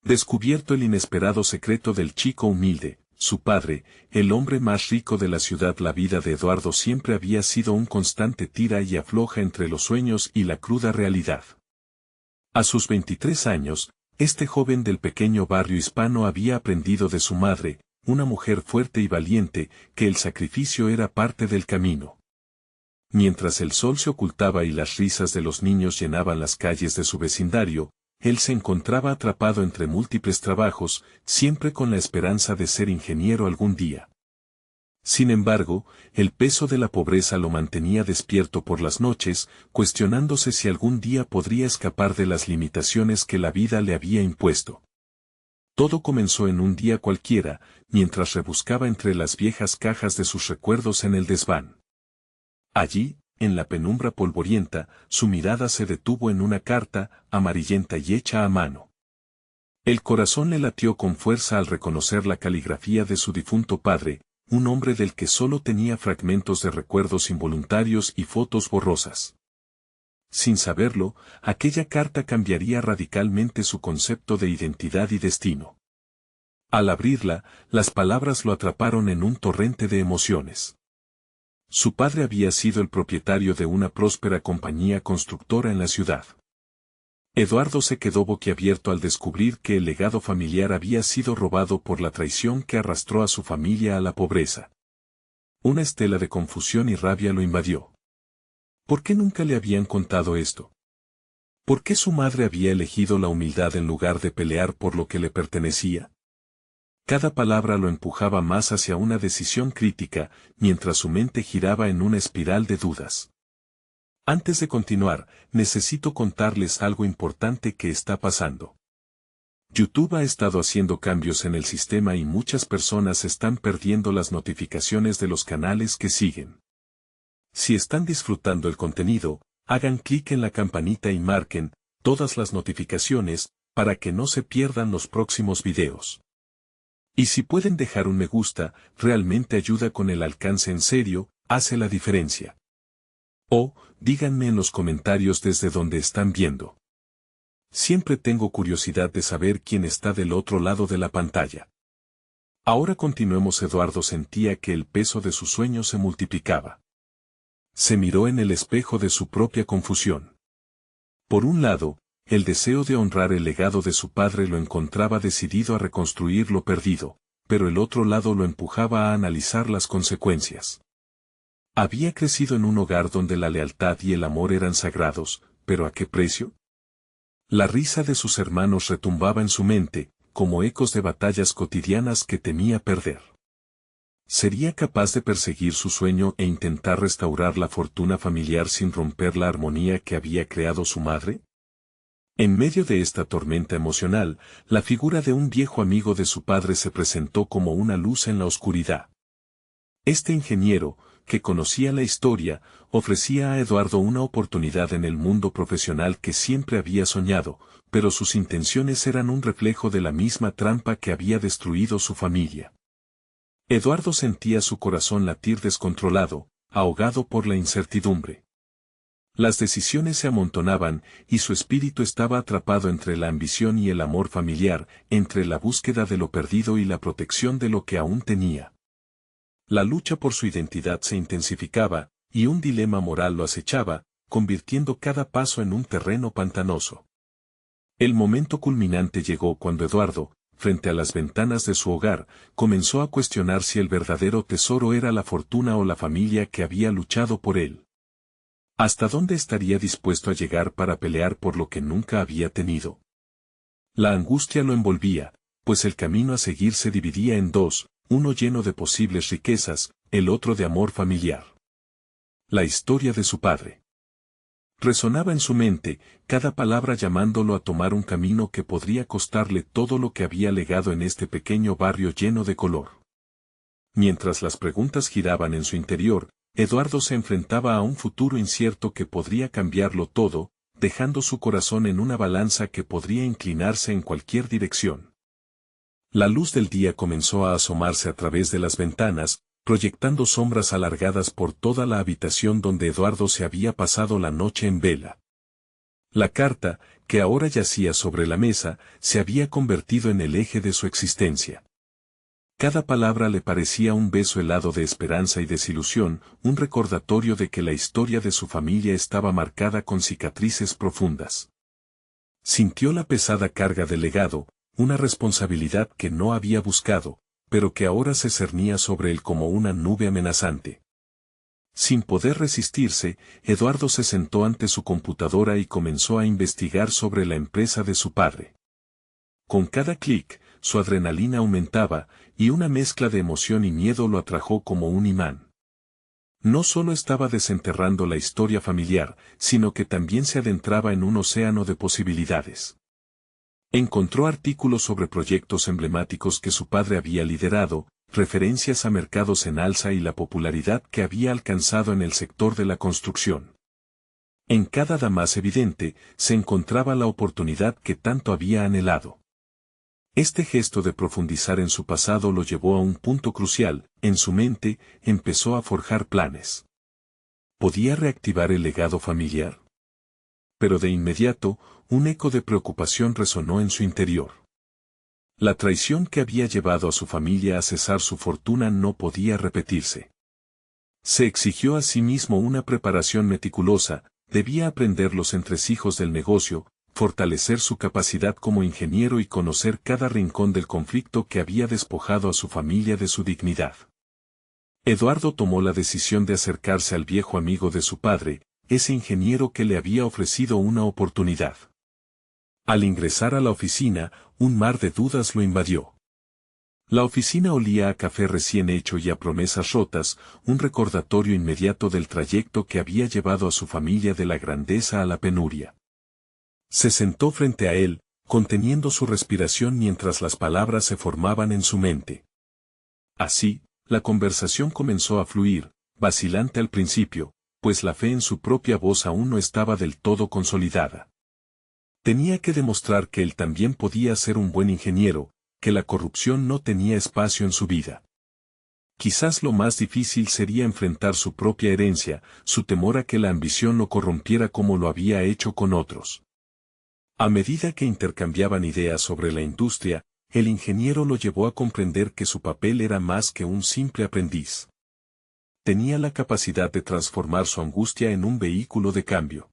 Descubierto el inesperado secreto del chico humilde, su padre, el hombre más rico de la ciudad. La vida de Eduardo siempre había sido un constante tira y afloja entre los sueños y la cruda realidad. A sus 23 años, este joven del pequeño barrio hispano había aprendido de su madre, una mujer fuerte y valiente, que el sacrificio era parte del camino. Mientras el sol se ocultaba y las risas de los niños llenaban las calles de su vecindario, él se encontraba atrapado entre múltiples trabajos, siempre con la esperanza de ser ingeniero algún día. Sin embargo, el peso de la pobreza lo mantenía despierto por las noches, cuestionándose si algún día podría escapar de las limitaciones que la vida le había impuesto. Todo comenzó en un día cualquiera, mientras rebuscaba entre las viejas cajas de sus recuerdos en el desván. Allí, en la penumbra polvorienta, su mirada se detuvo en una carta, amarillenta y hecha a mano. El corazón le latió con fuerza al reconocer la caligrafía de su difunto padre, un hombre del que solo tenía fragmentos de recuerdos involuntarios y fotos borrosas. Sin saberlo, aquella carta cambiaría radicalmente su concepto de identidad y destino. Al abrirla, las palabras lo atraparon en un torrente de emociones. Su padre había sido el propietario de una próspera compañía constructora en la ciudad. Eduardo se quedó boquiabierto al descubrir que el legado familiar había sido robado por la traición que arrastró a su familia a la pobreza. Una estela de confusión y rabia lo invadió. ¿Por qué nunca le habían contado esto? ¿Por qué su madre había elegido la humildad en lugar de pelear por lo que le pertenecía? Cada palabra lo empujaba más hacia una decisión crítica, mientras su mente giraba en una espiral de dudas. Antes de continuar, necesito contarles algo importante que está pasando. YouTube ha estado haciendo cambios en el sistema y muchas personas están perdiendo las notificaciones de los canales que siguen. Si están disfrutando el contenido, hagan clic en la campanita y marquen todas las notificaciones para que no se pierdan los próximos videos. Y si pueden dejar un me gusta, realmente ayuda con el alcance en serio, hace la diferencia. O, díganme en los comentarios desde donde están viendo. Siempre tengo curiosidad de saber quién está del otro lado de la pantalla. Ahora continuemos. Eduardo sentía que el peso de sus sueños se multiplicaba. Se miró en el espejo de su propia confusión. Por un lado, el deseo de honrar el legado de su padre lo encontraba decidido a reconstruir lo perdido, pero el otro lado lo empujaba a analizar las consecuencias. Había crecido en un hogar donde la lealtad y el amor eran sagrados, pero ¿a qué precio? La risa de sus hermanos retumbaba en su mente, como ecos de batallas cotidianas que temía perder. ¿Sería capaz de perseguir su sueño e intentar restaurar la fortuna familiar sin romper la armonía que había creado su madre? En medio de esta tormenta emocional, la figura de un viejo amigo de su padre se presentó como una luz en la oscuridad. Este ingeniero, que conocía la historia, ofrecía a Eduardo una oportunidad en el mundo profesional que siempre había soñado, pero sus intenciones eran un reflejo de la misma trampa que había destruido su familia. Eduardo sentía su corazón latir descontrolado, ahogado por la incertidumbre. Las decisiones se amontonaban, y su espíritu estaba atrapado entre la ambición y el amor familiar, entre la búsqueda de lo perdido y la protección de lo que aún tenía. La lucha por su identidad se intensificaba, y un dilema moral lo acechaba, convirtiendo cada paso en un terreno pantanoso. El momento culminante llegó cuando Eduardo, frente a las ventanas de su hogar, comenzó a cuestionar si el verdadero tesoro era la fortuna o la familia que había luchado por él. ¿Hasta dónde estaría dispuesto a llegar para pelear por lo que nunca había tenido? La angustia lo envolvía, pues el camino a seguir se dividía en dos, uno lleno de posibles riquezas, el otro de amor familiar. La historia de su padre. Resonaba en su mente, cada palabra llamándolo a tomar un camino que podría costarle todo lo que había legado en este pequeño barrio lleno de color. Mientras las preguntas giraban en su interior, Eduardo se enfrentaba a un futuro incierto que podría cambiarlo todo, dejando su corazón en una balanza que podría inclinarse en cualquier dirección. La luz del día comenzó a asomarse a través de las ventanas, proyectando sombras alargadas por toda la habitación donde Eduardo se había pasado la noche en vela. La carta, que ahora yacía sobre la mesa, se había convertido en el eje de su existencia. Cada palabra le parecía un beso helado de esperanza y desilusión, un recordatorio de que la historia de su familia estaba marcada con cicatrices profundas. Sintió la pesada carga del legado, una responsabilidad que no había buscado, pero que ahora se cernía sobre él como una nube amenazante. Sin poder resistirse, Eduardo se sentó ante su computadora y comenzó a investigar sobre la empresa de su padre. Con cada clic, su adrenalina aumentaba, y una mezcla de emoción y miedo lo atrajo como un imán. No solo estaba desenterrando la historia familiar, sino que también se adentraba en un océano de posibilidades. Encontró artículos sobre proyectos emblemáticos que su padre había liderado, referencias a mercados en alza y la popularidad que había alcanzado en el sector de la construcción. En cada más evidente, se encontraba la oportunidad que tanto había anhelado. Este gesto de profundizar en su pasado lo llevó a un punto crucial. En su mente, empezó a forjar planes. ¿Podía reactivar el legado familiar? Pero de inmediato, un eco de preocupación resonó en su interior. La traición que había llevado a su familia a cesar su fortuna no podía repetirse. Se exigió a sí mismo una preparación meticulosa, debía aprender los entresijos del negocio, fortalecer su capacidad como ingeniero y conocer cada rincón del conflicto que había despojado a su familia de su dignidad. Eduardo tomó la decisión de acercarse al viejo amigo de su padre, ese ingeniero que le había ofrecido una oportunidad. Al ingresar a la oficina, un mar de dudas lo invadió. La oficina olía a café recién hecho y a promesas rotas, un recordatorio inmediato del trayecto que había llevado a su familia de la grandeza a la penuria. Se sentó frente a él, conteniendo su respiración mientras las palabras se formaban en su mente. Así, la conversación comenzó a fluir, vacilante al principio, pues la fe en su propia voz aún no estaba del todo consolidada. Tenía que demostrar que él también podía ser un buen ingeniero, que la corrupción no tenía espacio en su vida. Quizás lo más difícil sería enfrentar su propia herencia, su temor a que la ambición lo corrompiera como lo había hecho con otros. A medida que intercambiaban ideas sobre la industria, el ingeniero lo llevó a comprender que su papel era más que un simple aprendiz. Tenía la capacidad de transformar su angustia en un vehículo de cambio.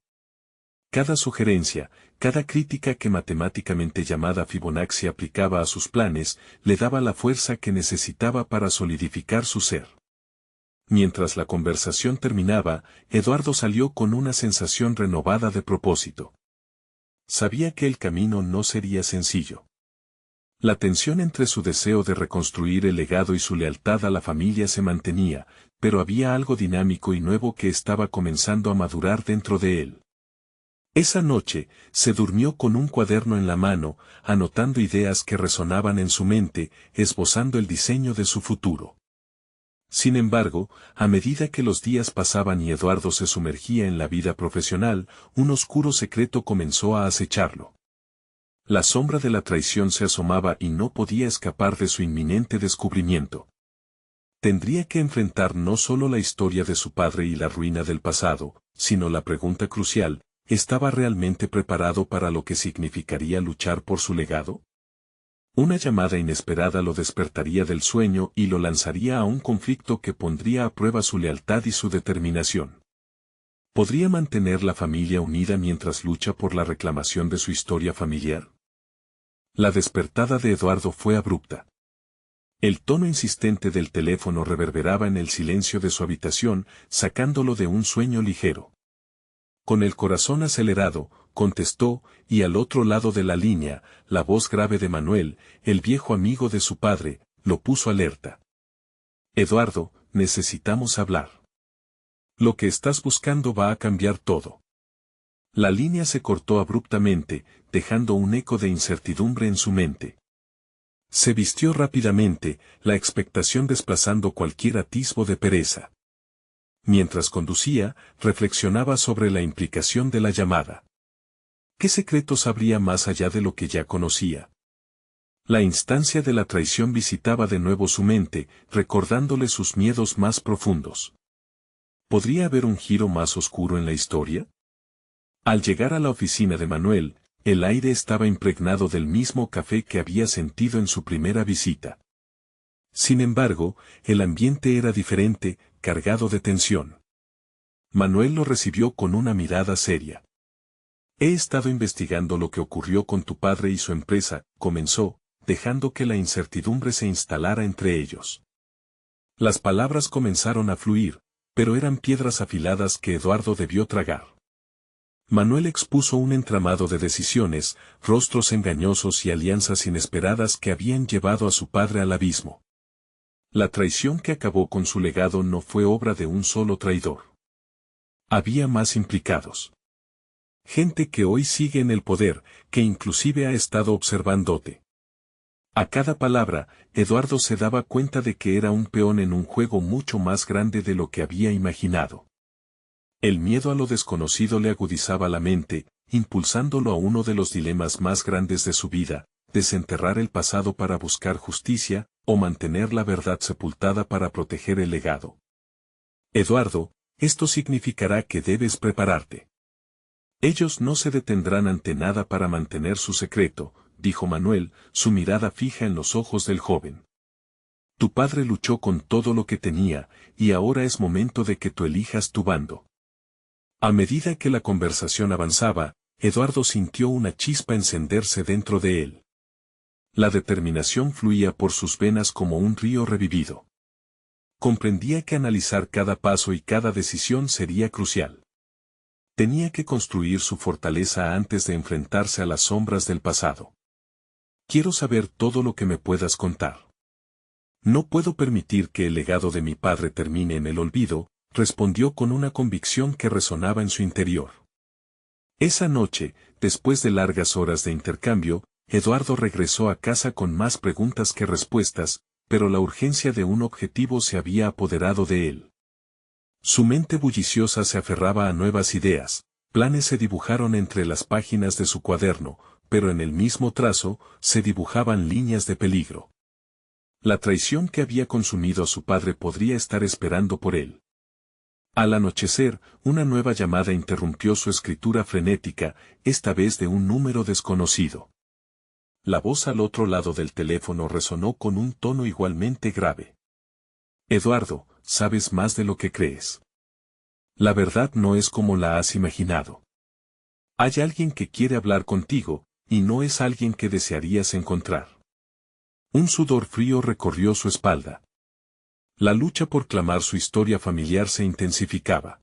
Cada sugerencia, cada crítica que matemáticamente llamada Fibonacci aplicaba a sus planes, le daba la fuerza que necesitaba para solidificar su ser. Mientras la conversación terminaba, Eduardo salió con una sensación renovada de propósito. Sabía que el camino no sería sencillo. La tensión entre su deseo de reconstruir el legado y su lealtad a la familia se mantenía, pero había algo dinámico y nuevo que estaba comenzando a madurar dentro de él. Esa noche, se durmió con un cuaderno en la mano, anotando ideas que resonaban en su mente, esbozando el diseño de su futuro. Sin embargo, a medida que los días pasaban y Eduardo se sumergía en la vida profesional, un oscuro secreto comenzó a acecharlo. La sombra de la traición se asomaba y no podía escapar de su inminente descubrimiento. Tendría que enfrentar no solo la historia de su padre y la ruina del pasado, sino la pregunta crucial: ¿estaba realmente preparado para lo que significaría luchar por su legado? Una llamada inesperada lo despertaría del sueño y lo lanzaría a un conflicto que pondría a prueba su lealtad y su determinación. ¿Podría mantener la familia unida mientras lucha por la reclamación de su historia familiar? La despertada de Eduardo fue abrupta. El tono insistente del teléfono reverberaba en el silencio de su habitación, sacándolo de un sueño ligero. Con el corazón acelerado, contestó, y al otro lado de la línea, la voz grave de Manuel, el viejo amigo de su padre, lo puso alerta. Eduardo, necesitamos hablar. Lo que estás buscando va a cambiar todo. La línea se cortó abruptamente, dejando un eco de incertidumbre en su mente. Se vistió rápidamente, la expectación desplazando cualquier atisbo de pereza. Mientras conducía, reflexionaba sobre la implicación de la llamada. ¿Qué secretos habría más allá de lo que ya conocía? La instancia de la traición visitaba de nuevo su mente, recordándole sus miedos más profundos. ¿Podría haber un giro más oscuro en la historia? Al llegar a la oficina de Manuel, El aire estaba impregnado del mismo café que había sentido en su primera visita. Sin embargo, el ambiente era diferente, cargado de tensión. Manuel lo recibió con una mirada seria. He estado investigando lo que ocurrió con tu padre y su empresa, comenzó, dejando que la incertidumbre se instalara entre ellos. Las palabras comenzaron a fluir, pero eran piedras afiladas que Eduardo debió tragar. Manuel expuso un entramado de decisiones, rostros engañosos y alianzas inesperadas que habían llevado a su padre al abismo. La traición que acabó con su legado no fue obra de un solo traidor. Había más implicados. Gente que hoy sigue en el poder, que inclusive ha estado observándote. A cada palabra, Eduardo se daba cuenta de que era un peón en un juego mucho más grande de lo que había imaginado. El miedo a lo desconocido le agudizaba la mente, impulsándolo a uno de los dilemas más grandes de su vida, desenterrar el pasado para buscar justicia, o mantener la verdad sepultada para proteger el legado. Eduardo, esto significará que debes prepararte. Ellos no se detendrán ante nada para mantener su secreto, dijo Manuel, su mirada fija en los ojos del joven. Tu padre luchó con todo lo que tenía, y ahora es momento de que tú elijas tu bando. A medida que la conversación avanzaba, Eduardo sintió una chispa encenderse dentro de él. La determinación fluía por sus venas como un río revivido. Comprendía que analizar cada paso y cada decisión sería crucial. Tenía que construir su fortaleza antes de enfrentarse a las sombras del pasado. Quiero saber todo lo que me puedas contar. No puedo permitir que el legado de mi padre termine en el olvido, respondió con una convicción que resonaba en su interior. Esa noche, después de largas horas de intercambio, Eduardo regresó a casa con más preguntas que respuestas, pero la urgencia de un objetivo se había apoderado de él. Su mente bulliciosa se aferraba a nuevas ideas, planes se dibujaron entre las páginas de su cuaderno, pero en el mismo trazo, se dibujaban líneas de peligro. La traición que había consumido a su padre podría estar esperando por él. Al anochecer, una nueva llamada interrumpió su escritura frenética, esta vez de un número desconocido. La voz al otro lado del teléfono resonó con un tono igualmente grave. Eduardo, sabes más de lo que crees. La verdad no es como la has imaginado. Hay alguien que quiere hablar contigo, y no es alguien que desearías encontrar. Un sudor frío recorrió su espalda. La lucha por clamar su historia familiar se intensificaba.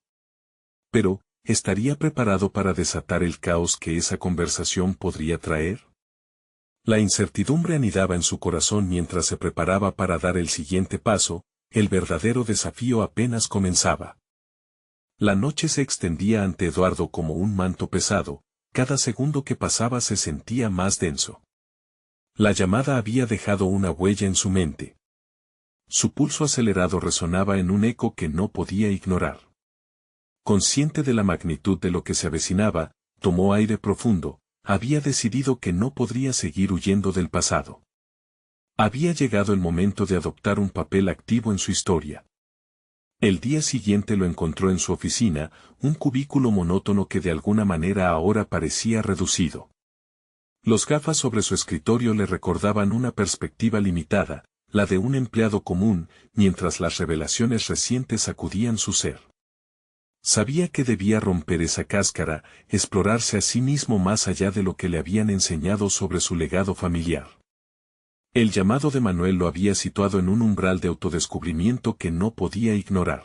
Pero, ¿estaría preparado para desatar el caos que esa conversación podría traer? La incertidumbre anidaba en su corazón mientras se preparaba para dar el siguiente paso, el verdadero desafío apenas comenzaba. La noche se extendía ante Eduardo como un manto pesado, cada segundo que pasaba se sentía más denso. La llamada había dejado una huella en su mente. Su pulso acelerado resonaba en un eco que no podía ignorar. Consciente de la magnitud de lo que se avecinaba, tomó aire profundo, había decidido que no podría seguir huyendo del pasado. Había llegado el momento de adoptar un papel activo en su historia. El día siguiente lo encontró en su oficina, un cubículo monótono que de alguna manera ahora parecía reducido. Los gafas sobre su escritorio le recordaban una perspectiva limitada, la de un empleado común, mientras las revelaciones recientes sacudían su ser. Sabía que debía romper esa cáscara, explorarse a sí mismo más allá de lo que le habían enseñado sobre su legado familiar. El llamado de Manuel lo había situado en un umbral de autodescubrimiento que no podía ignorar.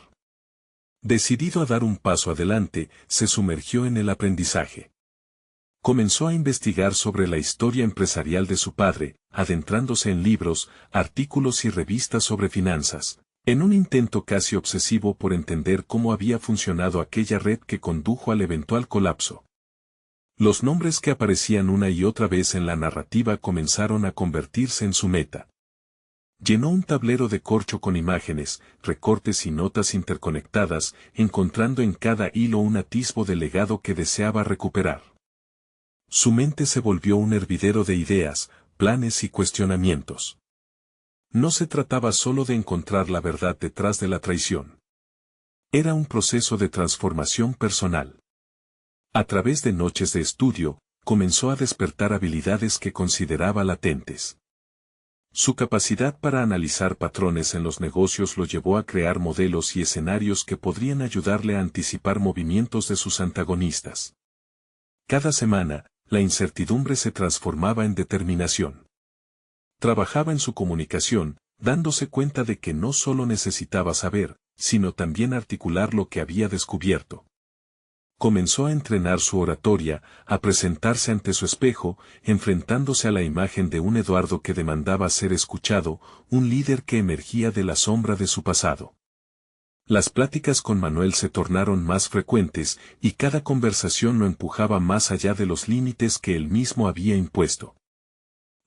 Decidido a dar un paso adelante, se sumergió en el aprendizaje. Comenzó a investigar sobre la historia empresarial de su padre, adentrándose en libros, artículos y revistas sobre finanzas, en un intento casi obsesivo por entender cómo había funcionado aquella red que condujo al eventual colapso. Los nombres que aparecían una y otra vez en la narrativa comenzaron a convertirse en su meta. Llenó un tablero de corcho con imágenes, recortes y notas interconectadas, encontrando en cada hilo un atisbo de legado que deseaba recuperar. Su mente se volvió un hervidero de ideas, planes y cuestionamientos. No se trataba solo de encontrar la verdad detrás de la traición. Era un proceso de transformación personal. A través de noches de estudio, comenzó a despertar habilidades que consideraba latentes. Su capacidad para analizar patrones en los negocios lo llevó a crear modelos y escenarios que podrían ayudarle a anticipar movimientos de sus antagonistas. Cada semana, la incertidumbre se transformaba en determinación. Trabajaba en su comunicación, dándose cuenta de que no solo necesitaba saber, sino también articular lo que había descubierto. Comenzó a entrenar su oratoria, a presentarse ante su espejo, enfrentándose a la imagen de un Eduardo que demandaba ser escuchado, un líder que emergía de la sombra de su pasado. Las pláticas con Manuel se tornaron más frecuentes y cada conversación lo empujaba más allá de los límites que él mismo había impuesto.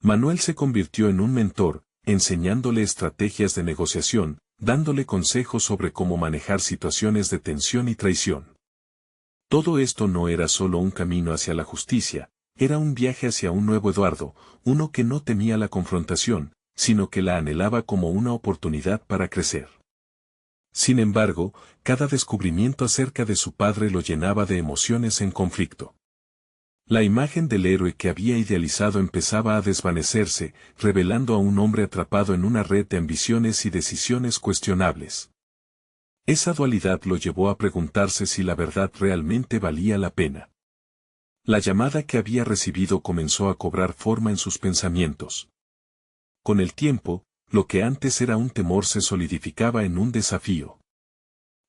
Manuel se convirtió en un mentor, enseñándole estrategias de negociación, dándole consejos sobre cómo manejar situaciones de tensión y traición. Todo esto no era solo un camino hacia la justicia, era un viaje hacia un nuevo Eduardo, uno que no temía la confrontación, sino que la anhelaba como una oportunidad para crecer. Sin embargo, cada descubrimiento acerca de su padre lo llenaba de emociones en conflicto. La imagen del héroe que había idealizado empezaba a desvanecerse, revelando a un hombre atrapado en una red de ambiciones y decisiones cuestionables. Esa dualidad lo llevó a preguntarse si la verdad realmente valía la pena. La llamada que había recibido comenzó a cobrar forma en sus pensamientos. Con el tiempo, lo que antes era un temor se solidificaba en un desafío.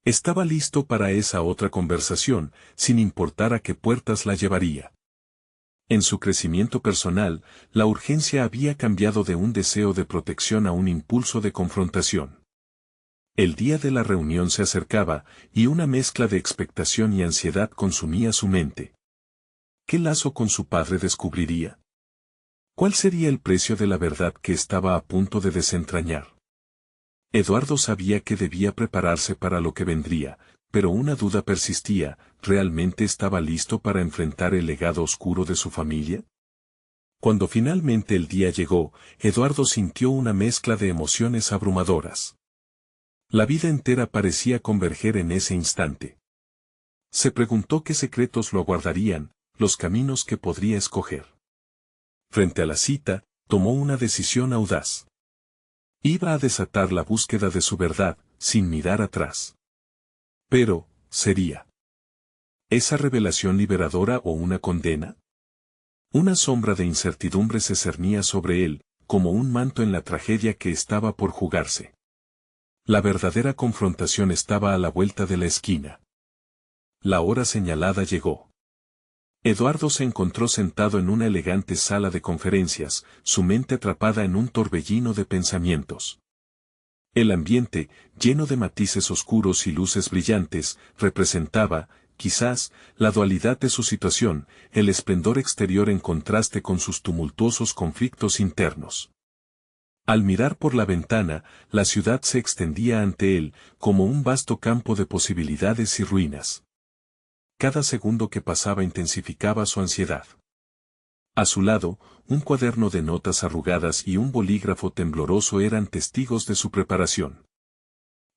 Estaba listo para esa otra conversación, sin importar a qué puertas la llevaría. En su crecimiento personal, la urgencia había cambiado de un deseo de protección a un impulso de confrontación. El día de la reunión se acercaba, y una mezcla de expectación y ansiedad consumía su mente. ¿Qué lazo con su padre descubriría? ¿Cuál sería el precio de la verdad que estaba a punto de desentrañar? Eduardo sabía que debía prepararse para lo que vendría, pero una duda persistía: ¿realmente estaba listo para enfrentar el legado oscuro de su familia? Cuando finalmente el día llegó, Eduardo sintió una mezcla de emociones abrumadoras. La vida entera parecía converger en ese instante. Se preguntó qué secretos lo aguardarían, los caminos que podría escoger. Frente a la cita, tomó una decisión audaz. Iba a desatar la búsqueda de su verdad, sin mirar atrás. Pero, ¿sería esa revelación liberadora o una condena? Una sombra de incertidumbre se cernía sobre él, como un manto en la tragedia que estaba por jugarse. La verdadera confrontación estaba a la vuelta de la esquina. La hora señalada llegó. Eduardo se encontró sentado en una elegante sala de conferencias, su mente atrapada en un torbellino de pensamientos. El ambiente, lleno de matices oscuros y luces brillantes, representaba, quizás, la dualidad de su situación, el esplendor exterior en contraste con sus tumultuosos conflictos internos. Al mirar por la ventana, la ciudad se extendía ante él, como un vasto campo de posibilidades y ruinas. Cada segundo que pasaba intensificaba su ansiedad. A su lado, un cuaderno de notas arrugadas y un bolígrafo tembloroso eran testigos de su preparación.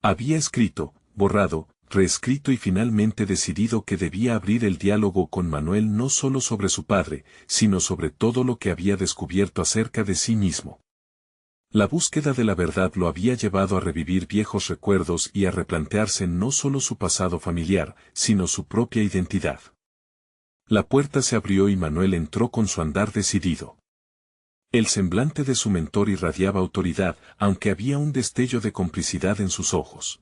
Había escrito, borrado, reescrito y finalmente decidido que debía abrir el diálogo con Manuel no solo sobre su padre, sino sobre todo lo que había descubierto acerca de sí mismo. La búsqueda de la verdad lo había llevado a revivir viejos recuerdos y a replantearse no solo su pasado familiar, sino su propia identidad. La puerta se abrió y Manuel entró con su andar decidido. El semblante de su mentor irradiaba autoridad, aunque había un destello de complicidad en sus ojos.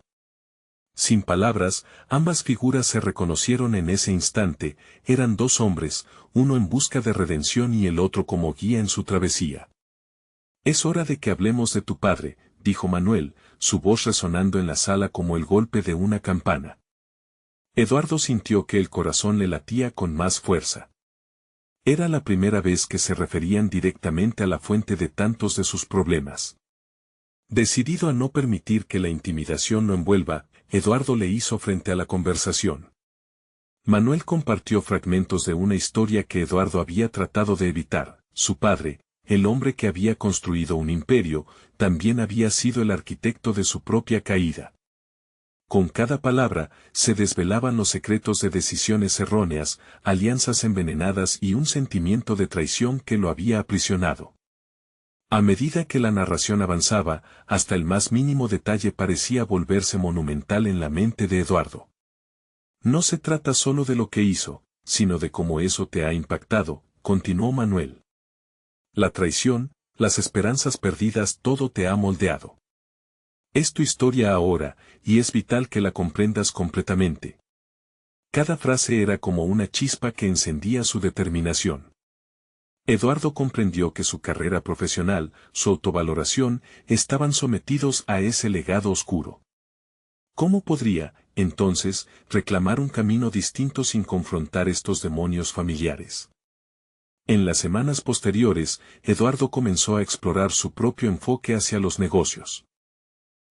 Sin palabras, ambas figuras se reconocieron en ese instante. Eran dos hombres, uno en busca de redención y el otro como guía en su travesía. «Es hora de que hablemos de tu padre», dijo Manuel, su voz resonando en la sala como el golpe de una campana. Eduardo sintió que el corazón le latía con más fuerza. Era la primera vez que se referían directamente a la fuente de tantos de sus problemas. Decidido a no permitir que la intimidación lo envuelva, Eduardo le hizo frente a la conversación. Manuel compartió fragmentos de una historia que Eduardo había tratado de evitar. Su padre, el hombre que había construido un imperio, también había sido el arquitecto de su propia caída. Con cada palabra, se desvelaban los secretos de decisiones erróneas, alianzas envenenadas y un sentimiento de traición que lo había aprisionado. A medida que la narración avanzaba, hasta el más mínimo detalle parecía volverse monumental en la mente de Eduardo. No se trata solo de lo que hizo, sino de cómo eso te ha impactado, continuó Manuel. La traición, las esperanzas perdidas, todo te ha moldeado. Es tu historia ahora, y es vital que la comprendas completamente. Cada frase era como una chispa que encendía su determinación. Eduardo comprendió que su carrera profesional, su autovaloración, estaban sometidos a ese legado oscuro. ¿Cómo podría, entonces, reclamar un camino distinto sin confrontar estos demonios familiares? En las semanas posteriores, Eduardo comenzó a explorar su propio enfoque hacia los negocios.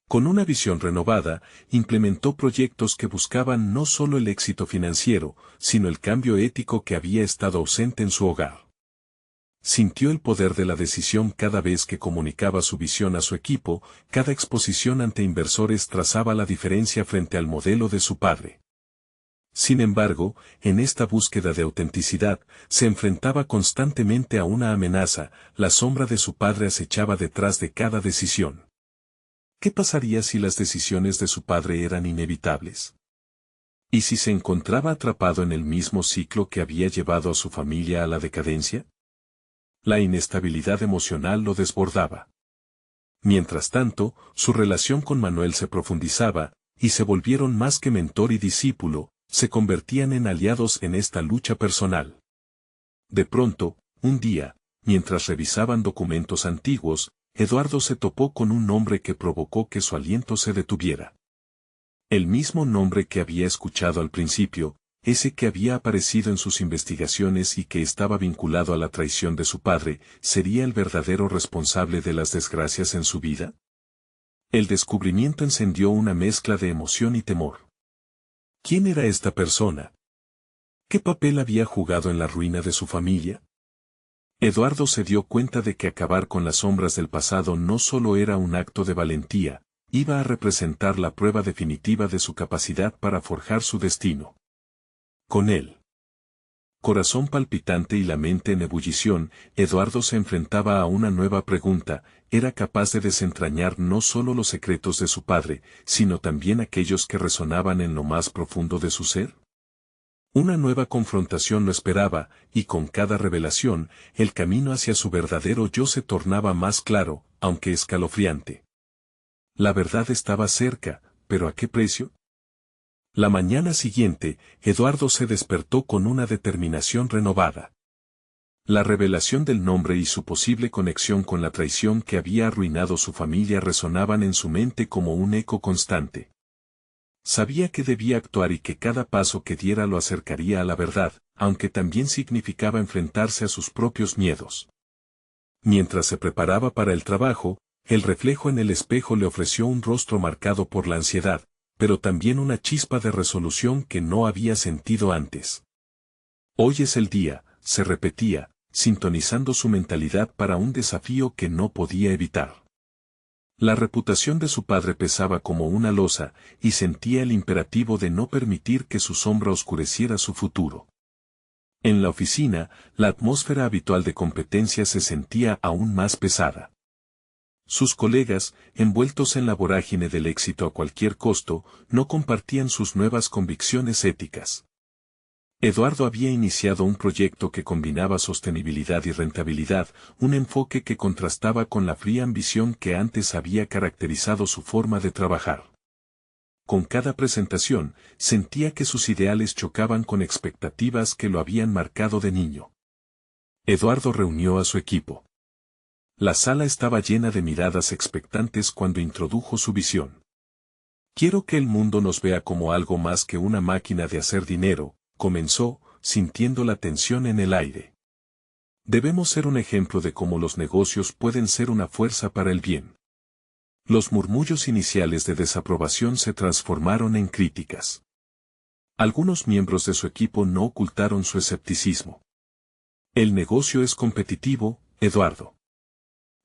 Con una visión renovada, implementó proyectos que buscaban no solo el éxito financiero, sino el cambio ético que había estado ausente en su hogar. Sintió el poder de la decisión cada vez que comunicaba su visión a su equipo, cada exposición ante inversores trazaba la diferencia frente al modelo de su padre. Sin embargo, en esta búsqueda de autenticidad, se enfrentaba constantemente a una amenaza, la sombra de su padre acechaba detrás de cada decisión. ¿Qué pasaría si las decisiones de su padre eran inevitables? ¿Y si se encontraba atrapado en el mismo ciclo que había llevado a su familia a la decadencia? La inestabilidad emocional lo desbordaba. Mientras tanto, su relación con Manuel se profundizaba, y se volvieron más que mentor y discípulo, se convertían en aliados en esta lucha personal. De pronto, un día, mientras revisaban documentos antiguos, Eduardo se topó con un nombre que provocó que su aliento se detuviera. El mismo nombre que había escuchado al principio, ese que había aparecido en sus investigaciones y que estaba vinculado a la traición de su padre, ¿sería el verdadero responsable de las desgracias en su vida? El descubrimiento encendió una mezcla de emoción y temor. ¿Quién era esta persona? ¿Qué papel había jugado en la ruina de su familia? Eduardo se dio cuenta de que acabar con las sombras del pasado no solo era un acto de valentía, iba a representar la prueba definitiva de su capacidad para forjar su destino. Con él, corazón palpitante y la mente en ebullición, Eduardo se enfrentaba a una nueva pregunta: ¿era capaz de desentrañar no solo los secretos de su padre, sino también aquellos que resonaban en lo más profundo de su ser? Una nueva confrontación lo esperaba, y con cada revelación, el camino hacia su verdadero yo se tornaba más claro, aunque escalofriante. La verdad estaba cerca, pero ¿a qué precio? La mañana siguiente, Eduardo se despertó con una determinación renovada. La revelación del nombre y su posible conexión con la traición que había arruinado su familia resonaban en su mente como un eco constante. Sabía que debía actuar y que cada paso que diera lo acercaría a la verdad, aunque también significaba enfrentarse a sus propios miedos. Mientras se preparaba para el trabajo, el reflejo en el espejo le ofreció un rostro marcado por la ansiedad, pero también una chispa de resolución que no había sentido antes. Hoy es el día, se repetía, sintonizando su mentalidad para un desafío que no podía evitar. La reputación de su padre pesaba como una losa, y sentía el imperativo de no permitir que su sombra oscureciera su futuro. En la oficina, la atmósfera habitual de competencia se sentía aún más pesada. Sus colegas, envueltos en la vorágine del éxito a cualquier costo, no compartían sus nuevas convicciones éticas. Eduardo había iniciado un proyecto que combinaba sostenibilidad y rentabilidad, un enfoque que contrastaba con la fría ambición que antes había caracterizado su forma de trabajar. Con cada presentación, sentía que sus ideales chocaban con expectativas que lo habían marcado de niño. Eduardo reunió a su equipo. La sala estaba llena de miradas expectantes cuando introdujo su visión. Quiero que el mundo nos vea como algo más que una máquina de hacer dinero, comenzó, sintiendo la tensión en el aire. Debemos ser un ejemplo de cómo los negocios pueden ser una fuerza para el bien. Los murmullos iniciales de desaprobación se transformaron en críticas. Algunos miembros de su equipo no ocultaron su escepticismo. El negocio es competitivo, Eduardo.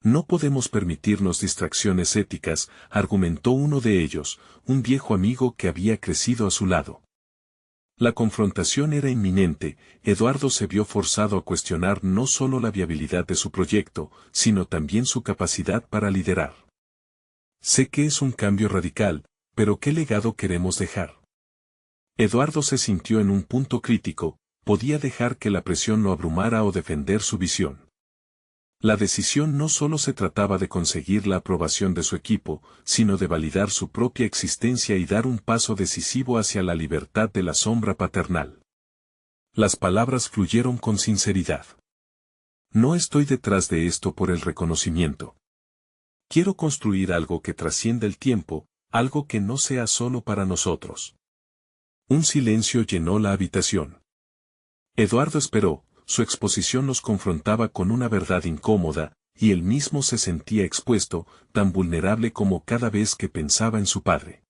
No podemos permitirnos distracciones éticas, argumentó uno de ellos, un viejo amigo que había crecido a su lado. La confrontación era inminente. Eduardo se vio forzado a cuestionar no solo la viabilidad de su proyecto, sino también su capacidad para liderar. Sé que es un cambio radical, pero ¿qué legado queremos dejar? Eduardo se sintió en un punto crítico. Podía dejar que la presión lo abrumara o defender su visión. La decisión no solo se trataba de conseguir la aprobación de su equipo, sino de validar su propia existencia y dar un paso decisivo hacia la libertad de la sombra paternal. Las palabras fluyeron con sinceridad. No estoy detrás de esto por el reconocimiento. Quiero construir algo que trascienda el tiempo, algo que no sea solo para nosotros. Un silencio llenó la habitación. Eduardo esperó. Su exposición los confrontaba con una verdad incómoda, y él mismo se sentía expuesto, tan vulnerable como cada vez que pensaba en su padre.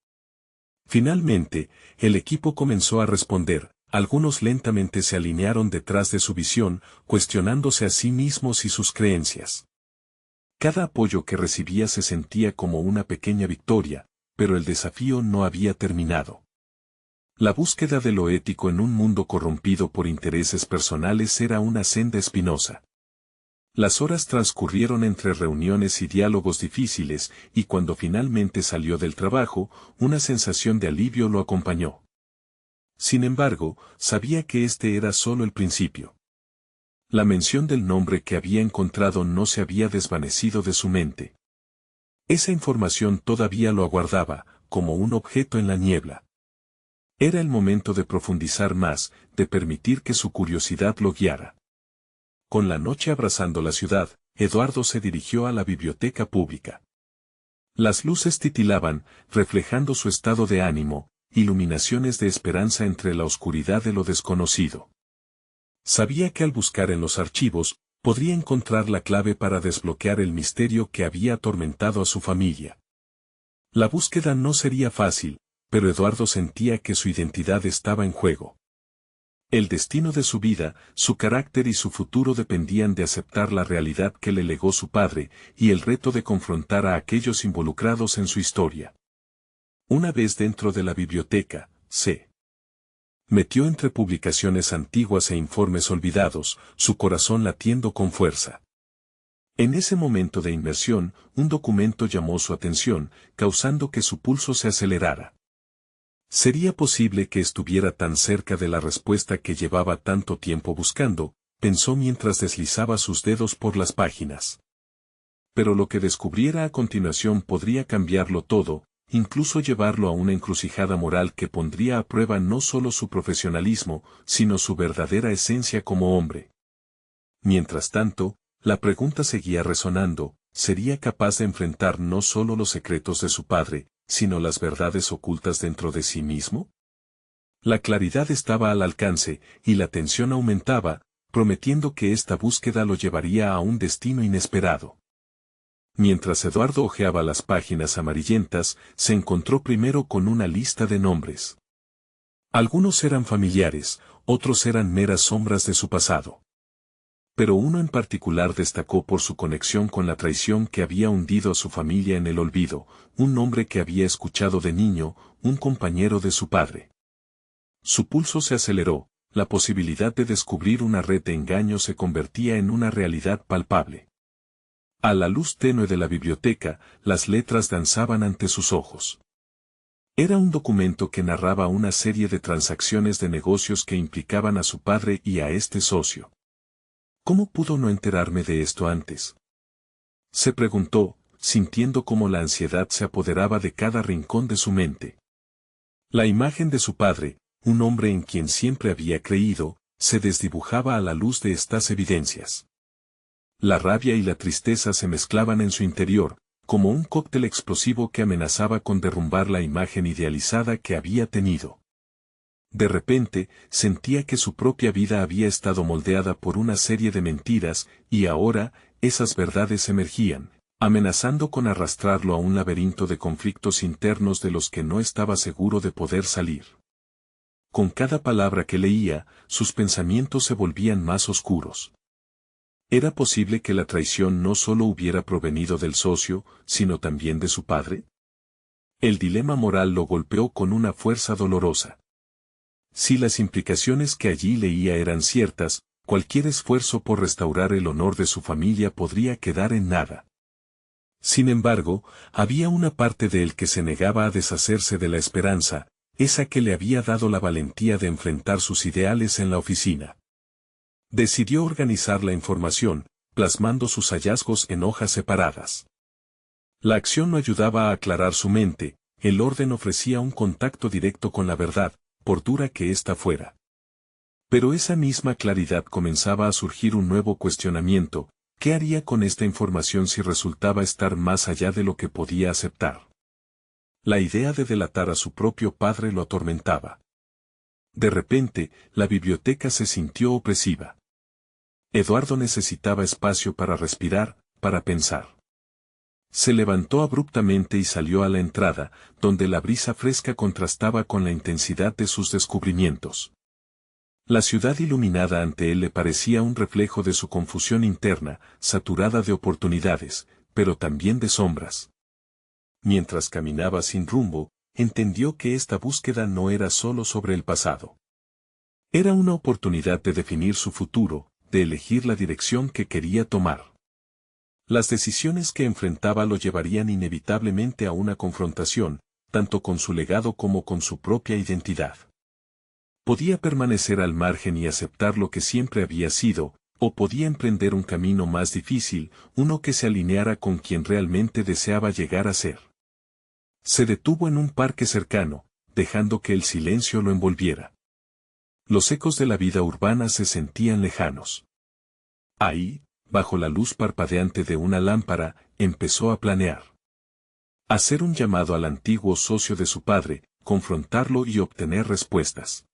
Finalmente, el equipo comenzó a responder. Algunos lentamente se alinearon detrás de su visión, cuestionándose a sí mismos y sus creencias. Cada apoyo que recibía se sentía como una pequeña victoria, pero el desafío no había terminado. La búsqueda de lo ético en un mundo corrompido por intereses personales era una senda espinosa. Las horas transcurrieron entre reuniones y diálogos difíciles, y cuando finalmente salió del trabajo, una sensación de alivio lo acompañó. Sin embargo, sabía que este era solo el principio. La mención del nombre que había encontrado no se había desvanecido de su mente. Esa información todavía lo aguardaba, como un objeto en la niebla. Era el momento de profundizar más, de permitir que su curiosidad lo guiara. Con la noche abrazando la ciudad, Eduardo se dirigió a la biblioteca pública. Las luces titilaban, reflejando su estado de ánimo, iluminaciones de esperanza entre la oscuridad de lo desconocido. Sabía que al buscar en los archivos, podría encontrar la clave para desbloquear el misterio que había atormentado a su familia. La búsqueda no sería fácil, pero Eduardo sentía que su identidad estaba en juego. El destino de su vida, su carácter y su futuro dependían de aceptar la realidad que le legó su padre, y el reto de confrontar a aquellos involucrados en su historia. Una vez dentro de la biblioteca, se metió entre publicaciones antiguas e informes olvidados, su corazón latiendo con fuerza. En ese momento de inmersión, un documento llamó su atención, causando que su pulso se acelerara. ¿Sería posible que estuviera tan cerca de la respuesta que llevaba tanto tiempo buscando? Pensó mientras deslizaba sus dedos por las páginas. Pero lo que descubriera a continuación podría cambiarlo todo, incluso llevarlo a una encrucijada moral que pondría a prueba no solo su profesionalismo, sino su verdadera esencia como hombre. Mientras tanto, la pregunta seguía resonando: ¿sería capaz de enfrentar no solo los secretos de su padre, sino las verdades ocultas dentro de sí mismo? La claridad estaba al alcance, y la tensión aumentaba, prometiendo que esta búsqueda lo llevaría a un destino inesperado. Mientras Eduardo hojeaba las páginas amarillentas, se encontró primero con una lista de nombres. Algunos eran familiares, otros eran meras sombras de su pasado. Pero uno en particular destacó por su conexión con la traición que había hundido a su familia en el olvido, un nombre que había escuchado de niño, un compañero de su padre. Su pulso se aceleró, la posibilidad de descubrir una red de engaño se convertía en una realidad palpable. A la luz tenue de la biblioteca, las letras danzaban ante sus ojos. Era un documento que narraba una serie de transacciones de negocios que implicaban a su padre y a este socio. ¿Cómo pudo no enterarme de esto antes?, se preguntó, sintiendo cómo la ansiedad se apoderaba de cada rincón de su mente. La imagen de su padre, un hombre en quien siempre había creído, se desdibujaba a la luz de estas evidencias. La rabia y la tristeza se mezclaban en su interior, como un cóctel explosivo que amenazaba con derrumbar la imagen idealizada que había tenido. De repente, sentía que su propia vida había estado moldeada por una serie de mentiras, y ahora, esas verdades emergían, amenazando con arrastrarlo a un laberinto de conflictos internos de los que no estaba seguro de poder salir. Con cada palabra que leía, sus pensamientos se volvían más oscuros. ¿Era posible que la traición no solo hubiera provenido del socio, sino también de su padre? El dilema moral lo golpeó con una fuerza dolorosa. Si las implicaciones que allí leía eran ciertas, cualquier esfuerzo por restaurar el honor de su familia podría quedar en nada. Sin embargo, había una parte de él que se negaba a deshacerse de la esperanza, esa que le había dado la valentía de enfrentar sus ideales en la oficina. Decidió organizar la información, plasmando sus hallazgos en hojas separadas. La acción no ayudaba a aclarar su mente, el orden ofrecía un contacto directo con la verdad, por dura que ésta fuera. Pero esa misma claridad comenzaba a surgir un nuevo cuestionamiento: ¿qué haría con esta información si resultaba estar más allá de lo que podía aceptar? La idea de delatar a su propio padre lo atormentaba. De repente, la biblioteca se sintió opresiva. Eduardo necesitaba espacio para respirar, para pensar. Se levantó abruptamente y salió a la entrada, donde la brisa fresca contrastaba con la intensidad de sus descubrimientos. La ciudad iluminada ante él le parecía un reflejo de su confusión interna, saturada de oportunidades, pero también de sombras. Mientras caminaba sin rumbo, entendió que esta búsqueda no era solo sobre el pasado. Era una oportunidad de definir su futuro, de elegir la dirección que quería tomar. Las decisiones que enfrentaba lo llevarían inevitablemente a una confrontación, tanto con su legado como con su propia identidad. Podía permanecer al margen y aceptar lo que siempre había sido, o podía emprender un camino más difícil, uno que se alineara con quien realmente deseaba llegar a ser. Se detuvo en un parque cercano, dejando que el silencio lo envolviera. Los ecos de la vida urbana se sentían lejanos. Ahí, bajo la luz parpadeante de una lámpara, empezó a planear. Hacer un llamado al antiguo socio de su padre, confrontarlo y obtener respuestas.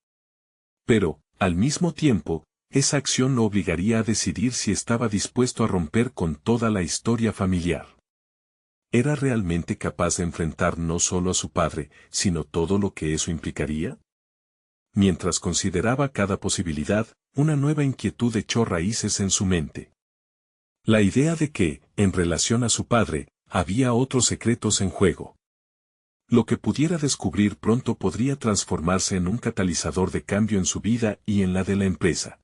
Pero, al mismo tiempo, esa acción lo obligaría a decidir si estaba dispuesto a romper con toda la historia familiar. ¿Era realmente capaz de enfrentar no solo a su padre, sino todo lo que eso implicaría? Mientras consideraba cada posibilidad, una nueva inquietud echó raíces en su mente. La idea de que, en relación a su padre, había otros secretos en juego. Lo que pudiera descubrir pronto podría transformarse en un catalizador de cambio en su vida y en la de la empresa.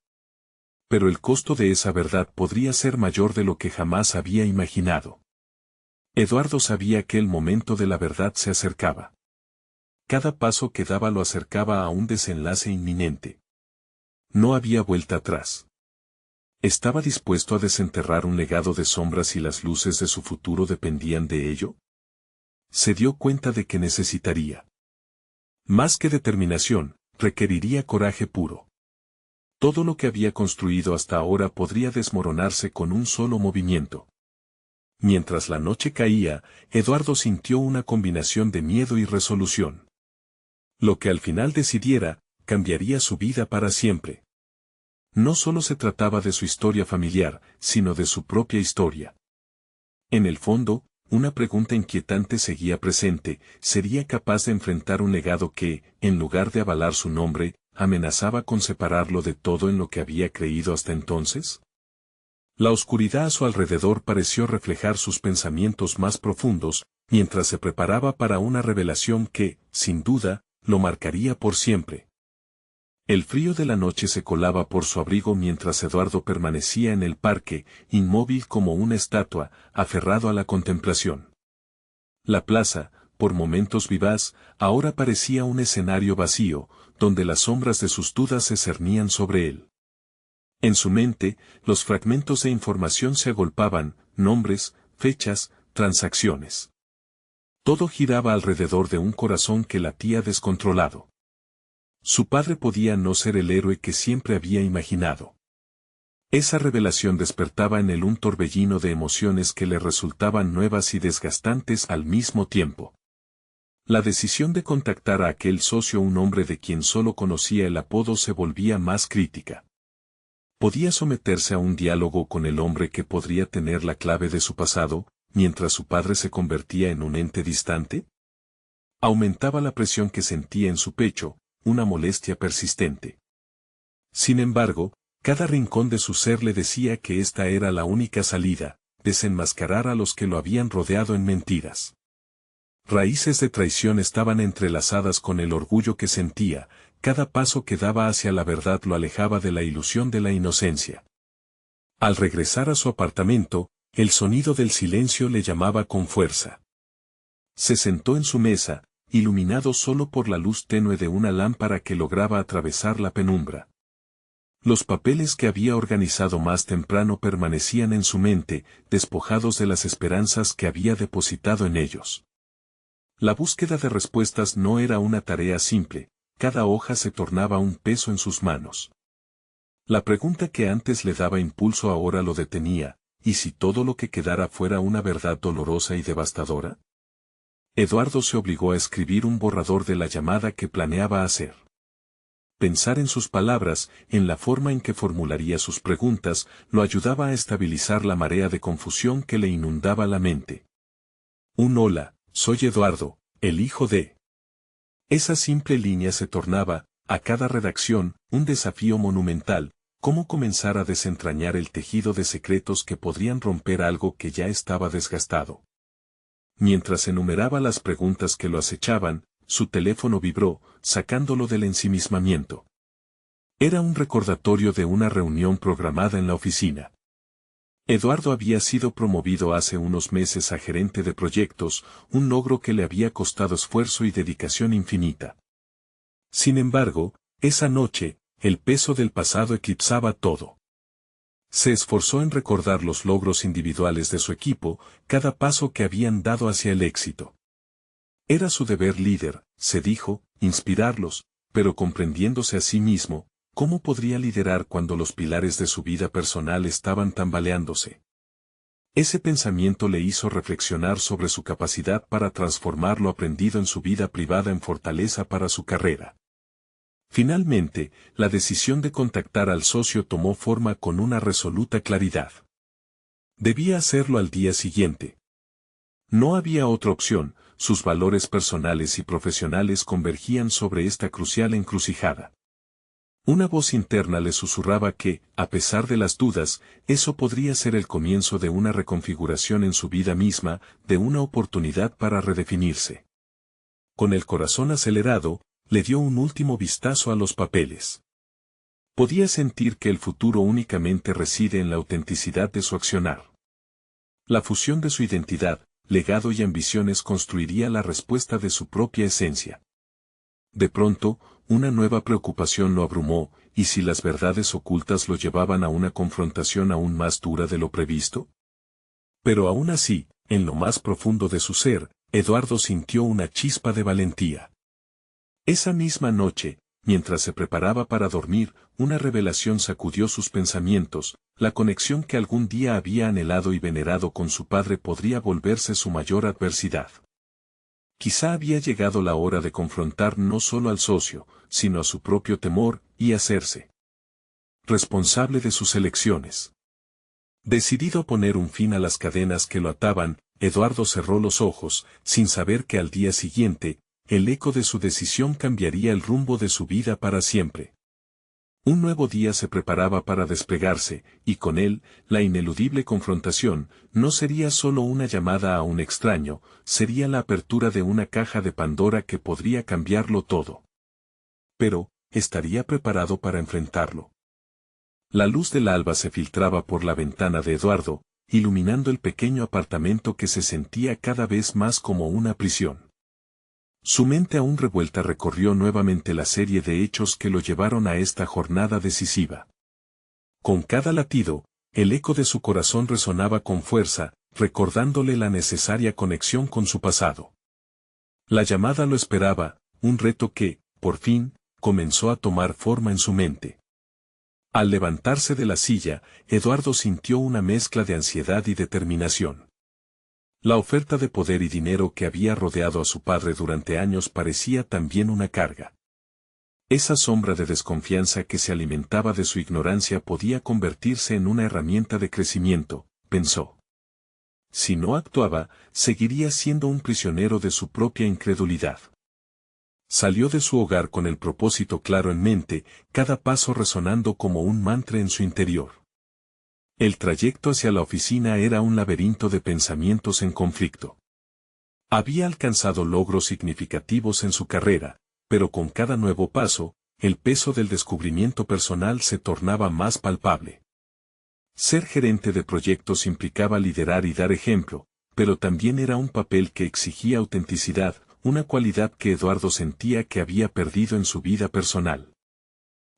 Pero el costo de esa verdad podría ser mayor de lo que jamás había imaginado. Eduardo sabía que el momento de la verdad se acercaba. Cada paso que daba lo acercaba a un desenlace inminente. No había vuelta atrás. ¿Estaba dispuesto a desenterrar un legado de sombras y las luces de su futuro dependían de ello? Se dio cuenta de que necesitaría. Más que determinación, requeriría coraje puro. Todo lo que había construido hasta ahora podría desmoronarse con un solo movimiento. Mientras la noche caía, Eduardo sintió una combinación de miedo y resolución. Lo que al final decidiera, cambiaría su vida para siempre. No solo se trataba de su historia familiar, sino de su propia historia. En el fondo, una pregunta inquietante seguía presente: ¿sería capaz de enfrentar un legado que, en lugar de avalar su nombre, amenazaba con separarlo de todo en lo que había creído hasta entonces? La oscuridad a su alrededor pareció reflejar sus pensamientos más profundos, mientras se preparaba para una revelación que, sin duda, lo marcaría por siempre. El frío de la noche se colaba por su abrigo mientras Eduardo permanecía en el parque, inmóvil como una estatua, aferrado a la contemplación. La plaza, por momentos vivaz, ahora parecía un escenario vacío, donde las sombras de sus dudas se cernían sobre él. En su mente, los fragmentos de información se agolpaban: nombres, fechas, transacciones. Todo giraba alrededor de un corazón que latía descontrolado. Su padre podía no ser el héroe que siempre había imaginado. Esa revelación despertaba en él un torbellino de emociones que le resultaban nuevas y desgastantes al mismo tiempo. La decisión de contactar a aquel socio, un hombre de quien solo conocía el apodo, se volvía más crítica. Podía someterse a un diálogo con el hombre que podría tener la clave de su pasado, mientras su padre se convertía en un ente distante. Aumentaba la presión que sentía en su pecho, una molestia persistente. Sin embargo, Cada rincón de su ser le decía que esta era la única salida, desenmascarar a los que lo habían rodeado en mentiras. Raíces de traición estaban entrelazadas con el orgullo que sentía, cada paso que daba hacia la verdad lo alejaba de la ilusión de la inocencia. Al regresar a su apartamento, el sonido del silencio le llamaba con fuerza. Se sentó en su mesa, iluminado solo por la luz tenue de una lámpara que lograba atravesar la penumbra. Los papeles que había organizado más temprano permanecían en su mente, despojados de las esperanzas que había depositado en ellos. La búsqueda de respuestas no era una tarea simple, cada hoja se tornaba un peso en sus manos. La pregunta que antes le daba impulso ahora lo detenía, ¿y si todo lo que quedara fuera una verdad dolorosa y devastadora? Eduardo se obligó a escribir un borrador de la llamada que planeaba hacer. Pensar en sus palabras, en la forma en que formularía sus preguntas, lo ayudaba a estabilizar la marea de confusión que le inundaba la mente. Un hola, soy Eduardo, el hijo de... Esa simple línea se tornaba, a cada redacción, un desafío monumental, cómo comenzar a desentrañar el tejido de secretos que podrían romper algo que ya estaba desgastado. Mientras enumeraba las preguntas que lo acechaban, su teléfono vibró, sacándolo del ensimismamiento. Era un recordatorio de una reunión programada en la oficina. Eduardo había sido promovido hace unos meses a gerente de proyectos, un logro que le había costado esfuerzo y dedicación infinita. Sin embargo, esa noche, el peso del pasado eclipsaba todo. Se esforzó en recordar los logros individuales de su equipo, cada paso que habían dado hacia el éxito. Era su deber líder, se dijo, inspirarlos, pero comprendiéndose a sí mismo, ¿cómo podría liderar cuando los pilares de su vida personal estaban tambaleándose? Ese pensamiento le hizo reflexionar sobre su capacidad para transformar lo aprendido en su vida privada en fortaleza para su carrera. Finalmente, la decisión de contactar al socio tomó forma con una resoluta claridad. Debía hacerlo al día siguiente. No había otra opción, sus valores personales y profesionales convergían sobre esta crucial encrucijada. Una voz interna le susurraba que, a pesar de las dudas, eso podría ser el comienzo de una reconfiguración en su vida misma, de una oportunidad para redefinirse. Con el corazón acelerado, le dio un último vistazo a los papeles. Podía sentir que el futuro únicamente reside en la autenticidad de su accionar. La fusión de su identidad, legado y ambiciones construiría la respuesta de su propia esencia. De pronto, una nueva preocupación lo abrumó, ¿y si las verdades ocultas lo llevaban a una confrontación aún más dura de lo previsto? Pero aún así, en lo más profundo de su ser, Eduardo sintió una chispa de valentía. Esa misma noche, mientras se preparaba para dormir, una revelación sacudió sus pensamientos, la conexión que algún día había anhelado y venerado con su padre podría volverse su mayor adversidad. Quizá había llegado la hora de confrontar no solo al socio, sino a su propio temor, y hacerse responsable de sus elecciones. Decidido a poner un fin a las cadenas que lo ataban, Eduardo cerró los ojos, sin saber que al día siguiente, el eco de su decisión cambiaría el rumbo de su vida para siempre. Un nuevo día se preparaba para desplegarse, y con él, la ineludible confrontación, no sería solo una llamada a un extraño, sería la apertura de una caja de Pandora que podría cambiarlo todo. Pero, ¿estaría preparado para enfrentarlo? La luz del alba se filtraba por la ventana de Eduardo, iluminando el pequeño apartamento que se sentía cada vez más como una prisión. Su mente aún revuelta recorrió nuevamente la serie de hechos que lo llevaron a esta jornada decisiva. Con cada latido, el eco de su corazón resonaba con fuerza, recordándole la necesaria conexión con su pasado. La llamada lo esperaba, un reto que, por fin, comenzó a tomar forma en su mente. Al levantarse de la silla, Eduardo sintió una mezcla de ansiedad y determinación. La oferta de poder y dinero que había rodeado a su padre durante años parecía también una carga. Esa sombra de desconfianza que se alimentaba de su ignorancia podía convertirse en una herramienta de crecimiento, pensó. Si no actuaba, seguiría siendo un prisionero de su propia incredulidad. Salió de su hogar con el propósito claro en mente, cada paso resonando como un mantra en su interior. El trayecto hacia la oficina era un laberinto de pensamientos en conflicto. Había alcanzado logros significativos en su carrera, pero con cada nuevo paso, el peso del descubrimiento personal se tornaba más palpable. Ser gerente de proyectos implicaba liderar y dar ejemplo, pero también era un papel que exigía autenticidad, una cualidad que Eduardo sentía que había perdido en su vida personal.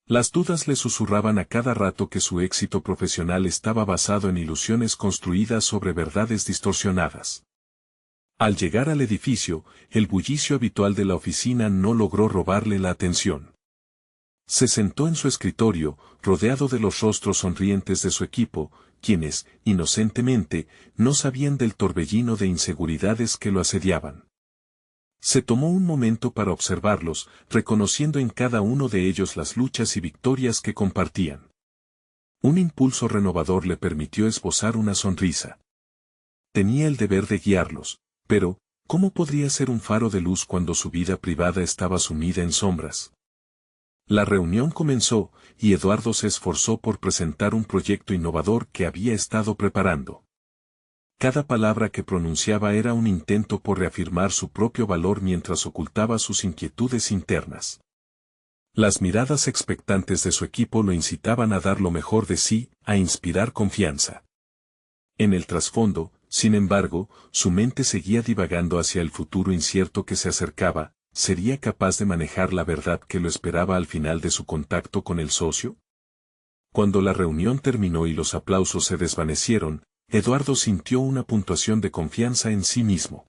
Las dudas le susurraban a cada rato que su éxito profesional estaba basado en ilusiones construidas sobre verdades distorsionadas. Al llegar al edificio, el bullicio habitual de la oficina no logró robarle la atención. Se sentó en su escritorio, rodeado de los rostros sonrientes de su equipo, quienes, inocentemente, no sabían del torbellino de inseguridades que lo asediaban. Se tomó un momento para observarlos, reconociendo en cada uno de ellos las luchas y victorias que compartían. Un impulso renovador le permitió esbozar una sonrisa. Tenía el deber de guiarlos, pero, ¿cómo podría ser un faro de luz cuando su vida privada estaba sumida en sombras? La reunión comenzó, y Eduardo se esforzó por presentar un proyecto innovador que había estado preparando. Cada palabra que pronunciaba era un intento por reafirmar su propio valor mientras ocultaba sus inquietudes internas. Las miradas expectantes de su equipo lo incitaban a dar lo mejor de sí, a inspirar confianza. En el trasfondo, sin embargo, su mente seguía divagando hacia el futuro incierto que se acercaba. ¿Sería capaz de manejar la verdad que lo esperaba al final de su contacto con el socio? Cuando la reunión terminó y los aplausos se desvanecieron, Eduardo sintió una puntuación de confianza en sí mismo.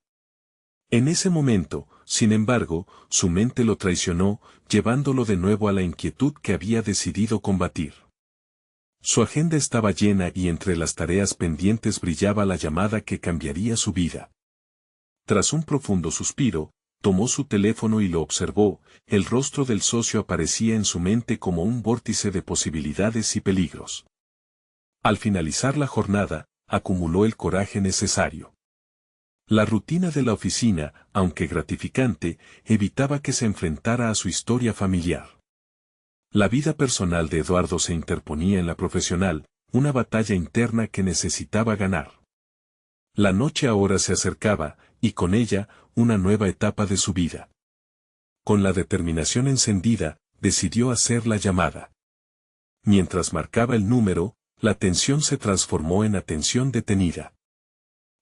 En ese momento, sin embargo, su mente lo traicionó, llevándolo de nuevo a la inquietud que había decidido combatir. Su agenda estaba llena y entre las tareas pendientes brillaba la llamada que cambiaría su vida. Tras un profundo suspiro, tomó su teléfono y lo observó. El rostro del socio aparecía en su mente como un vórtice de posibilidades y peligros. Al finalizar la jornada, acumuló el coraje necesario. La rutina de la oficina, aunque gratificante, evitaba que se enfrentara a su historia familiar. La vida personal de Eduardo se interponía en la profesional, una batalla interna que necesitaba ganar. La noche ahora se acercaba, y con ella, una nueva etapa de su vida. Con la determinación encendida, decidió hacer la llamada. Mientras marcaba el número, la tensión se transformó en atención detenida.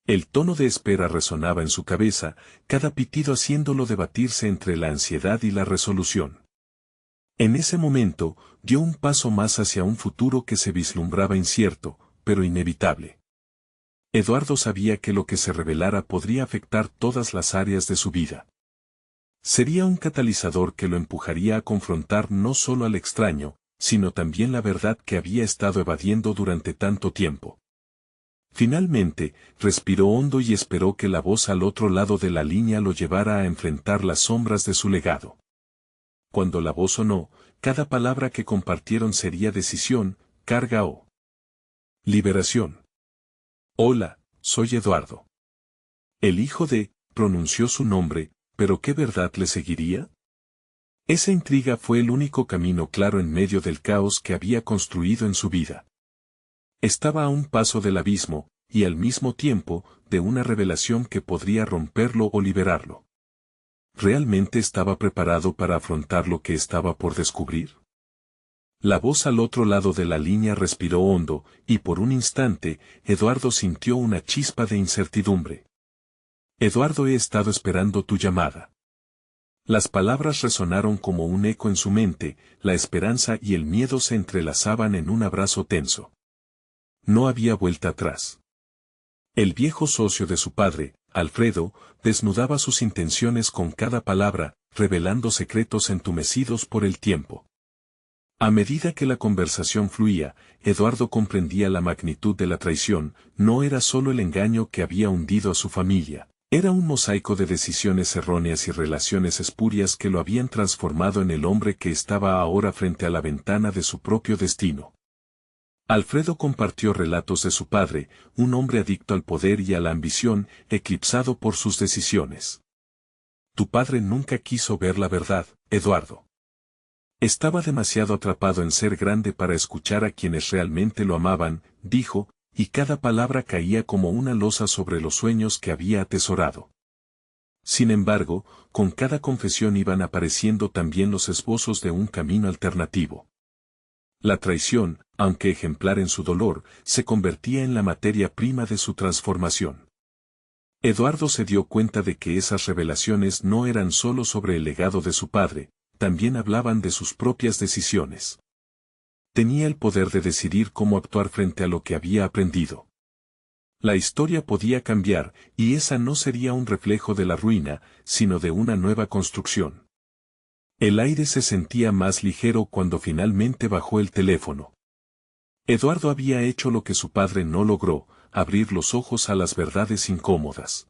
El tono de espera resonaba en su cabeza, cada pitido haciéndolo debatirse entre la ansiedad y la resolución. En ese momento, dio un paso más hacia un futuro que se vislumbraba incierto, pero inevitable. Eduardo sabía que lo que se revelara podría afectar todas las áreas de su vida. Sería un catalizador que lo empujaría a confrontar no solo al extraño, sino también la verdad que había estado evadiendo durante tanto tiempo. Finalmente, respiró hondo y esperó que la voz al otro lado de la línea lo llevara a enfrentar las sombras de su legado. Cuando la voz sonó, cada palabra que compartieron sería decisión, carga o liberación. Hola, soy Eduardo. El hijo de, pronunció su nombre, pero ¿qué verdad le seguiría? Esa intriga fue el único camino claro en medio del caos que había construido en su vida. Estaba a un paso del abismo, y al mismo tiempo, de una revelación que podría romperlo o liberarlo. ¿Realmente estaba preparado para afrontar lo que estaba por descubrir? La voz al otro lado de la línea respiró hondo, y por un instante, Eduardo sintió una chispa de incertidumbre. Eduardo, he estado esperando tu llamada. Las palabras resonaron como un eco en su mente, la esperanza y el miedo se entrelazaban en un abrazo tenso. No había vuelta atrás. El viejo socio de su padre, Alfredo, desnudaba sus intenciones con cada palabra, revelando secretos entumecidos por el tiempo. A medida que la conversación fluía, Eduardo comprendía la magnitud de la traición. No era solo el engaño que había hundido a su familia. Era un mosaico de decisiones erróneas y relaciones espurias que lo habían transformado en el hombre que estaba ahora frente a la ventana de su propio destino. Alfredo compartió relatos de su padre, un hombre adicto al poder y a la ambición, eclipsado por sus decisiones. Tu padre nunca quiso ver la verdad, Eduardo. Estaba demasiado atrapado en ser grande para escuchar a quienes realmente lo amaban, dijo, y cada palabra caía como una losa sobre los sueños que había atesorado. Sin embargo, con cada confesión iban apareciendo también los esbozos de un camino alternativo. La traición, aunque ejemplar en su dolor, se convertía en la materia prima de su transformación. Eduardo se dio cuenta de que esas revelaciones no eran solo sobre el legado de su padre, también hablaban de sus propias decisiones. Tenía el poder de decidir cómo actuar frente a lo que había aprendido. La historia podía cambiar, y esa no sería un reflejo de la ruina, sino de una nueva construcción. El aire se sentía más ligero cuando finalmente bajó el teléfono. Eduardo había hecho lo que su padre no logró, abrir los ojos a las verdades incómodas.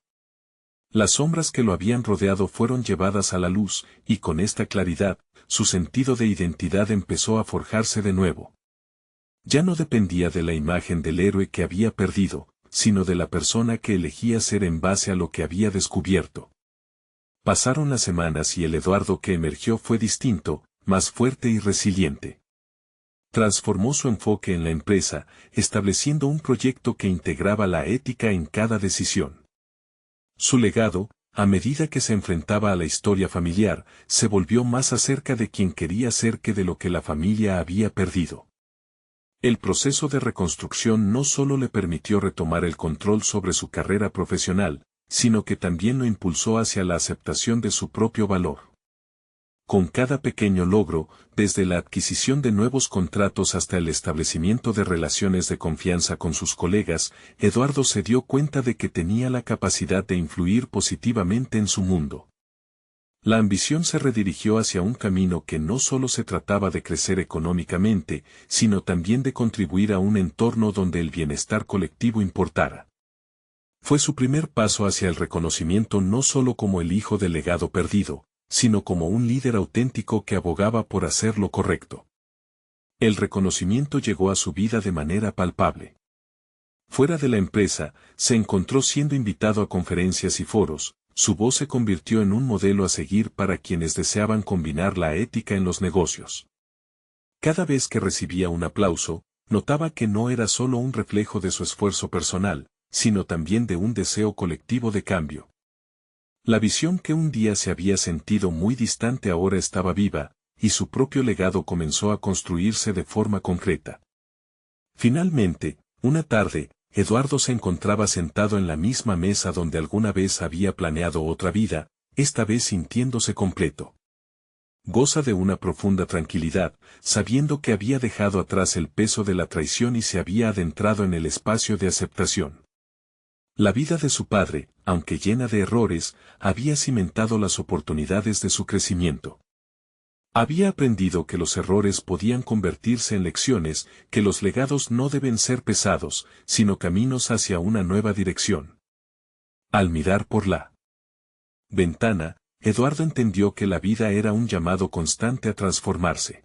Las sombras que lo habían rodeado fueron llevadas a la luz, y con esta claridad, su sentido de identidad empezó a forjarse de nuevo. Ya no dependía de la imagen del héroe que había perdido, sino de la persona que elegía ser en base a lo que había descubierto. Pasaron las semanas y el Eduardo que emergió fue distinto, más fuerte y resiliente. Transformó su enfoque en la empresa, estableciendo un proyecto que integraba la ética en cada decisión. Su legado, a medida que se enfrentaba a la historia familiar, se volvió más acerca de quien quería ser que de lo que la familia había perdido. El proceso de reconstrucción no solo le permitió retomar el control sobre su carrera profesional, sino que también lo impulsó hacia la aceptación de su propio valor. Con cada pequeño logro, desde la adquisición de nuevos contratos hasta el establecimiento de relaciones de confianza con sus colegas, Eduardo se dio cuenta de que tenía la capacidad de influir positivamente en su mundo. La ambición se redirigió hacia un camino que no solo se trataba de crecer económicamente, sino también de contribuir a un entorno donde el bienestar colectivo importara. Fue su primer paso hacia el reconocimiento no solo como el hijo del legado perdido, sino como un líder auténtico que abogaba por hacer lo correcto. El reconocimiento llegó a su vida de manera palpable. Fuera de la empresa, se encontró siendo invitado a conferencias y foros. Su voz se convirtió en un modelo a seguir para quienes deseaban combinar la ética en los negocios. Cada vez que recibía un aplauso, notaba que no era solo un reflejo de su esfuerzo personal, sino también de un deseo colectivo de cambio. La visión que un día se había sentido muy distante ahora estaba viva, y su propio legado comenzó a construirse de forma concreta. Finalmente, una tarde, Eduardo se encontraba sentado en la misma mesa donde alguna vez había planeado otra vida, esta vez sintiéndose completo. Goza de una profunda tranquilidad, sabiendo que había dejado atrás el peso de la traición y se había adentrado en el espacio de aceptación. La vida de su padre, aunque llena de errores, había cimentado las oportunidades de su crecimiento. Había aprendido que los errores podían convertirse en lecciones, que los legados no deben ser pesados, sino caminos hacia una nueva dirección. Al mirar por la ventana, Eduardo entendió que la vida era un llamado constante a transformarse.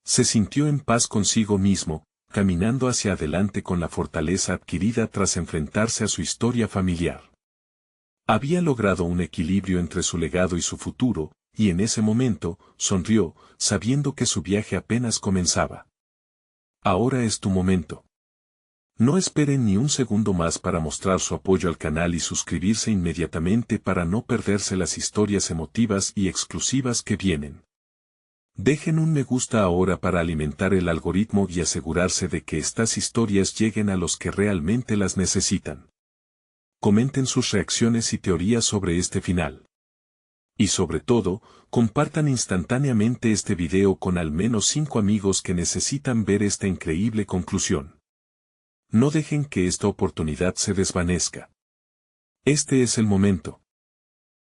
Se sintió en paz consigo mismo, caminando hacia adelante con la fortaleza adquirida tras enfrentarse a su historia familiar. Había logrado un equilibrio entre su legado y su futuro, y en ese momento, sonrió, sabiendo que su viaje apenas comenzaba. Ahora es tu momento. No esperen ni un segundo más para mostrar su apoyo al canal y suscribirse inmediatamente para no perderse las historias emotivas y exclusivas que vienen. Dejen un me gusta ahora para alimentar el algoritmo y asegurarse de que estas historias lleguen a los que realmente las necesitan. Comenten sus reacciones y teorías sobre este final. Y sobre todo, compartan instantáneamente este video con al menos 5 amigos que necesitan ver esta increíble conclusión. No dejen que esta oportunidad se desvanezca. Este es el momento.